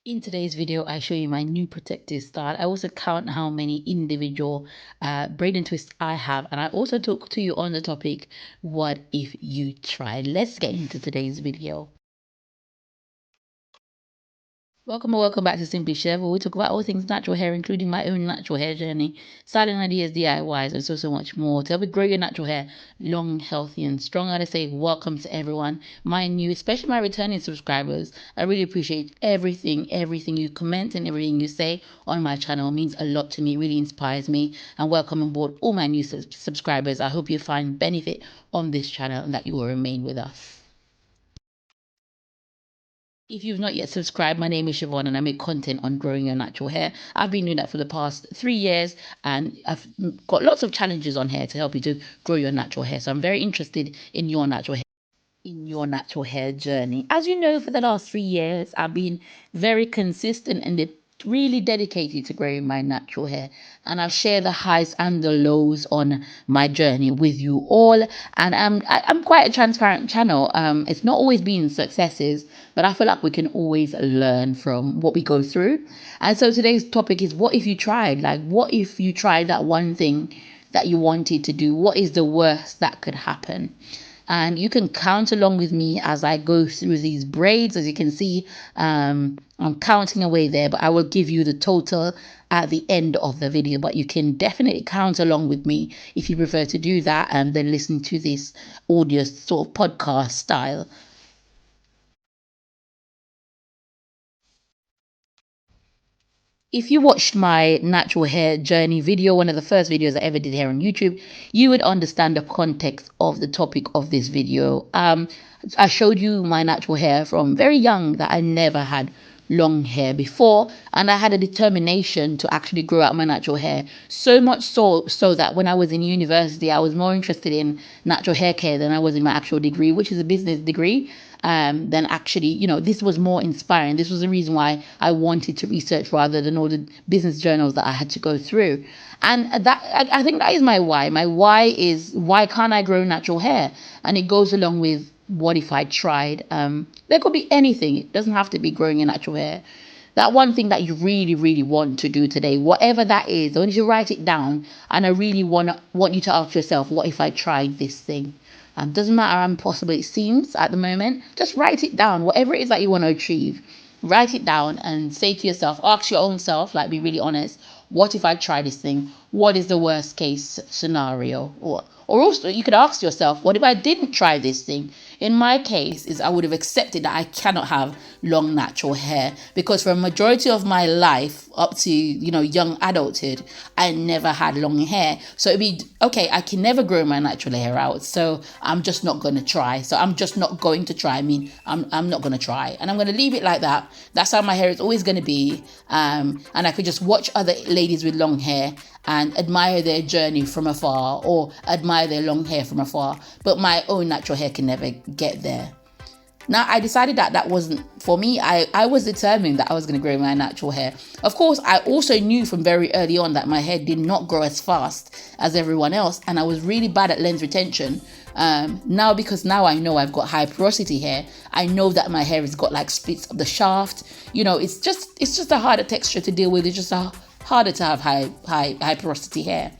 In today's video, I show you my new protective style. I also count how many individual braid and twists I have. And I also talk to you on the topic, what if you tried? Let's get into today's video. Welcome or welcome back to Simply Shev, where we talk about all things natural hair, including my own natural hair journey, styling ideas, DIYs, and so much more to help you grow your natural hair long, healthy, and strong. I say welcome to everyone, my new, especially my returning subscribers. I really appreciate everything you comment and everything you say on my channel. It means a lot to me, it really inspires me. And welcome on board all my new subscribers. I hope you find benefit on this channel and that you will remain with us. If you've not yet subscribed, my name is Siobhan and I make content on growing your natural hair. I've been doing that for the past 3 years and I've got lots of challenges on here to help you to grow your natural hair. So I'm very interested in your natural hair journey. As you know, for the last 3 years, I've been very consistent and really dedicated to growing my natural hair. And I'll share the highs and the lows on my journey with you all. And I'm quite a transparent channel. It's not always been successes, but I feel like we can always learn from what we go through. And so today's topic is, what if you tried? Like, what if you tried that one thing that you wanted to do? What is the worst that could happen? And you can count along with me as I go through these braids. As you can see, I'm counting away there, but I will give you the total at the end of the video. But you can definitely count along with me if you prefer to do that and then listen to this audio sort of podcast style. If you watched my natural hair journey video, one of the first videos I ever did here on YouTube, you would understand the context of the topic of this video. I showed you my natural hair from very young, that I never had long hair before, and I had a determination to actually grow out my natural hair, so much so that when I was in university I was more interested in natural hair care than I was in my actual degree, which is a business degree. Then actually, this was more inspiring. This was the reason why I wanted to research rather than all the business journals that I had to go through. And that, I think that is my why. My why is, why can't I grow natural hair? And it goes along with, what if I tried? There could be anything. It doesn't have to be growing your natural hair. That one thing that you really want to do today, whatever that is, I want you to write it down. And I really want you to ask yourself, what if I tried this thing? Doesn't matter how impossible it seems at the moment, just write it down. Whatever it is that you want to achieve, write it down and say to yourself, ask your own self, like, be really honest. What if I try this thing? What is the worst case scenario? Or also you could ask yourself, what if I didn't try this thing? In my case, is I would have accepted that I cannot have long natural hair, because for a majority of my life up to young adulthood, I never had long hair. So it'd be okay, I can never grow my natural hair out, so I'm just not going to try. So I'm just not going to try. I mean, I'm not going to try, and I'm going to leave it like that. That's how my hair is always going to be. And I could just watch other ladies with long hair and admire their journey from afar, or admire their long hair from afar, but my own natural hair can never get there. Now, I decided that that wasn't for me. I was determined that I was going to grow my natural hair. Of course, I also knew from very early on that my hair did not grow as fast as everyone else, and I was really bad at lens retention. Because now I know I've got high porosity hair, I know that my hair has got like splits of the shaft. It's just a harder texture to deal with. It's just harder to have high porosity hair.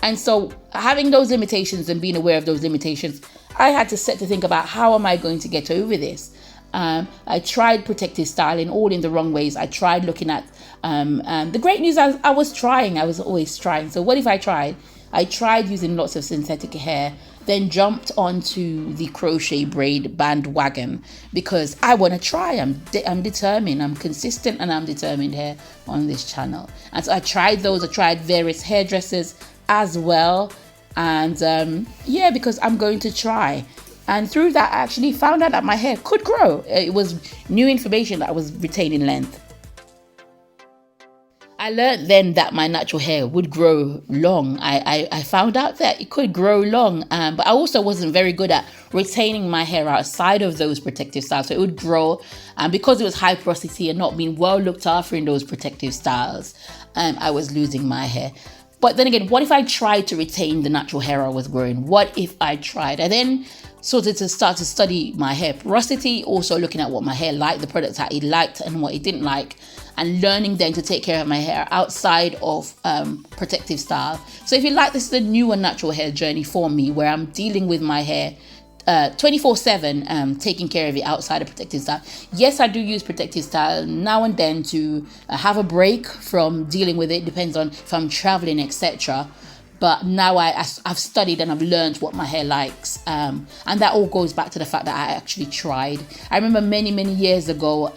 And so having those limitations and being aware of those limitations, I had to set to think about, how am I going to get over this? I tried protective styling all in the wrong ways. I tried looking at the great news. I was always trying. So what if I tried? I tried using lots of synthetic hair, then jumped onto the crochet braid bandwagon because I want to try. I'm determined. I'm consistent and I'm determined here on this channel. And so I tried those. I tried various hairdressers as well. And because I'm going to try. And through that, I actually found out that my hair could grow. It was new information that I was retaining length. I learned then that my natural hair would grow long. I found out that it could grow long, but I also wasn't very good at retaining my hair outside of those protective styles. So it would grow, and because it was high porosity and not being well looked after in those protective styles, I was losing my hair. But then again, what if I tried to retain the natural hair I was growing? What if I tried? I then started to start to study my hair porosity, also looking at what my hair liked, the products that it liked and what it didn't like, and learning then to take care of my hair outside of protective style. So if you like, this is a new and natural hair journey for me, where I'm dealing with my hair 24/7, taking care of it outside of protective style. Yes, I do use protective style now and then to have a break from dealing with it. Depends on if I'm traveling, etc. But now I've studied and I've learned what my hair likes, and that all goes back to the fact that I actually tried. I remember many years ago,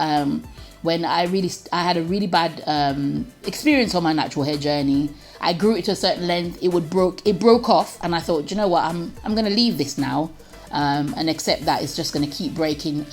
when I had a really bad experience on my natural hair journey. I grew it to a certain length. It broke off, and I thought, you know what, I'm gonna leave this now, and accept that it's just gonna keep breaking.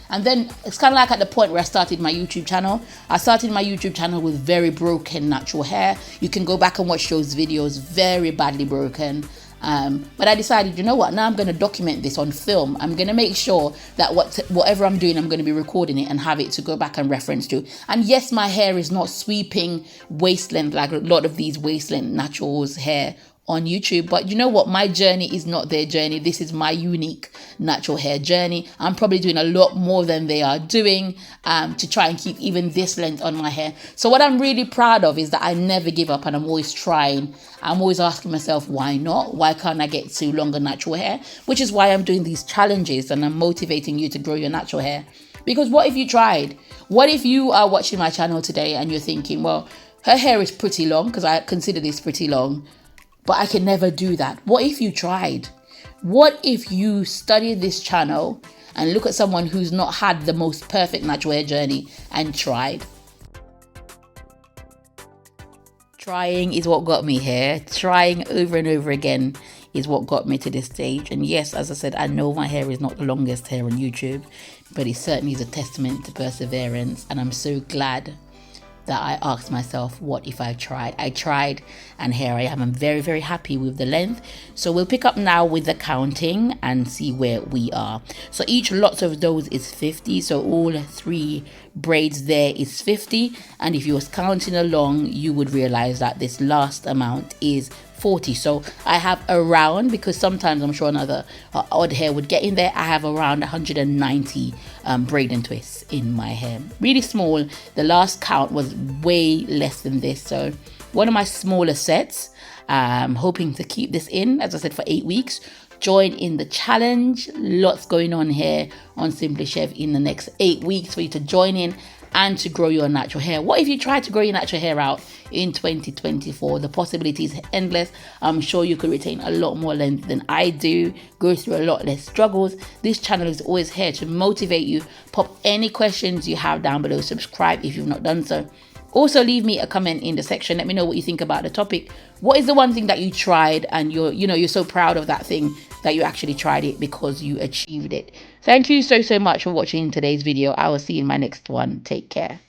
And then it's kind of like at the point where I started my YouTube channel. I started my YouTube channel with very broken natural hair. You can go back and watch those videos, very badly broken. But I decided, you know what, now I'm going to document this on film. I'm going to make sure that whatever I'm doing, I'm going to be recording it and have it to go back and reference to. And yes, my hair is not sweeping waist length like a lot of these waist length naturals hair on YouTube, but you know what, my journey is not their journey. This is my unique natural hair journey. I'm probably doing a lot more than they are doing to try and keep even this length on my hair. So what I'm really proud of is that I never give up, and I'm always trying. I'm always asking myself, why not? Why can't I get to longer natural hair? Which is why I'm doing these challenges, and I'm motivating you to grow your natural hair. Because what if you tried? What if you are watching my channel today and you're thinking, well, her hair is pretty long, because I consider this pretty long, but I can never do that. What if you tried? What if you studied this channel and look at someone who's not had the most perfect natural hair journey and tried? Trying is what got me here. Trying over and over again is what got me to this stage. And yes, as I said, I know my hair is not the longest hair on YouTube, but it certainly is a testament to perseverance. And I'm so glad that I asked myself, what if I tried? I tried, and here I am. I'm very happy with the length. So we'll pick up now with the counting and see where we are. So each lot of those is 50. So all 3 braids there is 50. And if you was counting along, you would realize that this last amount is 40. So I have around, because sometimes I'm sure another odd hair would get in there, I have around 190 braid and twists in my hair. Really small. The last count was way less than this. So one of my smaller sets. Hoping to keep this in, as I said, for 8 weeks. Join in the challenge. Lots going on here on Simply Shev in the next 8 weeks for you to join in and to grow your natural hair. What if you try to grow your natural hair out in 2024? The possibilities are endless. I'm sure you could retain a lot more length than I do, go through a lot less struggles. This channel is always here to motivate you. Pop any questions you have down below. Subscribe if you've not done so. Also, leave me a comment in the section. Let me know what you think about the topic. What is the one thing that you tried and you're so proud of that thing that you actually tried it because you achieved it? Thank you so much for watching today's video. I will see you in my next one. Take care.